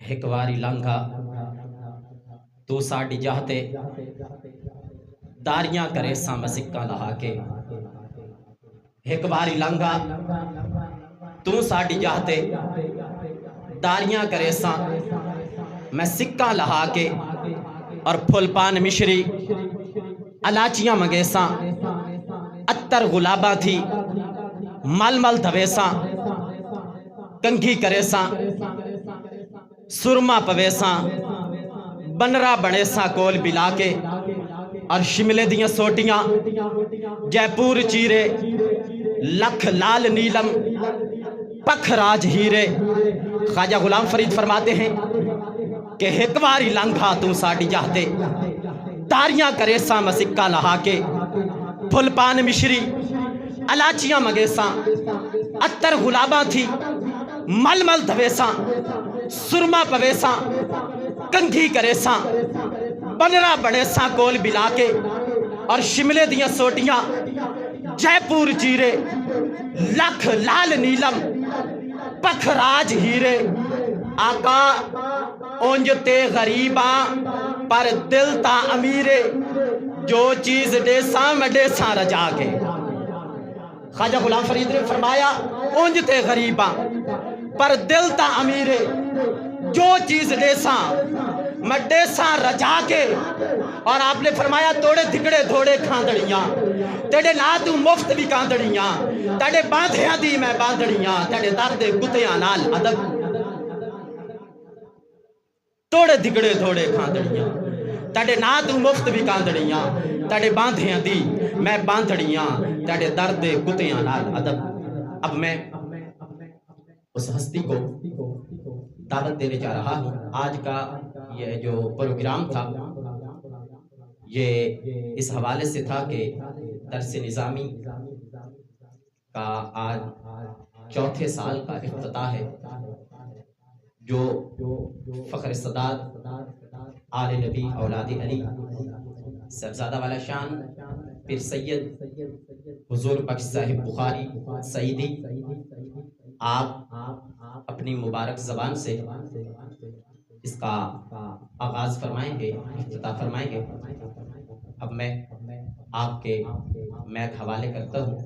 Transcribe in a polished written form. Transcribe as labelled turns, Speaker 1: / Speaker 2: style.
Speaker 1: एक वारी लंघा तू साड़ी जाते दारियां करे सा मैं सिक्का लहा के। एक बारी लंघा तू साड़ी जाते दारियां करे सा मैं सिक्का लहा के। और फुलपान मिश्री अलाचियां मंगेसा अत्तर गुलाबा थी मलमल धवेसा। कंघी करेसा सुरमा पवेसा बनरा बनेसा कोल बिला के। और शिमले दियां सोटियां जयपुर चीरे लख लाल नीलम पखराज हीरे। ख्वाजा गुलाम फरीद फरमाते हैं कि एक बारी लंघा तू साड़ी जाते तारियां करे सा मैं सिक्का लहा के। फुलपान मिश्री अलाचियां मंगेसा अत्तर गुलाबा थी मलमल धवेसा। सुरमा पवेसा कंघी करेसा बनरा बनेसा कोल बिला के। और शिमले दियां सोटियां जयपुर चीरे लख लाल नीलम पखराज हीरे। आका उंज ते गरीबा पर दिल ता अमीरे जो चीज देसा मैं देसा रजा के। ख्वाजा गुलाम फरीद ने फरमाया उंज ते गरीबा पर दिल ता अमीरे जो चीज देसा मैं देसा रजा के। और आपने फरमाया तोड़े धिकड़े थोड़े खांदड़ियां तेरे ना तू मुफ्त भी कांदड़ियां तेरे बांधियां दी मैं बांधड़ियां तेरे दर्द कुत्तियां नाल अदब। तोड़े धिकड़े थोड़े खांदड़ियां तेरे ना तू मुफ्त भी कांदड़ियां तेरे बांधियां दी मैं बांधड़ियां तेरे दर्द कुत्तियां नाल अदब। अब मैं उस हस्ती को दावत देने जा रहा हूँ। आज का यह जो प्रोग्राम था ये इस हवाले से था कि दरस निज़ामी का आज चौथे साल का इफ्तिताह है जो फ़ख्र सदात आले नबी औलाद अली साहबजादा वाला शान फिर सैयद हुजूर बख्श साहिब बुखारी सईदी आप अपनी मुबारक ज़बान से इसका आगाज़ फरमाएंगे इफ्तिताह फरमाएंगे। अब मैं आपके मैक हवाले करता हूँ।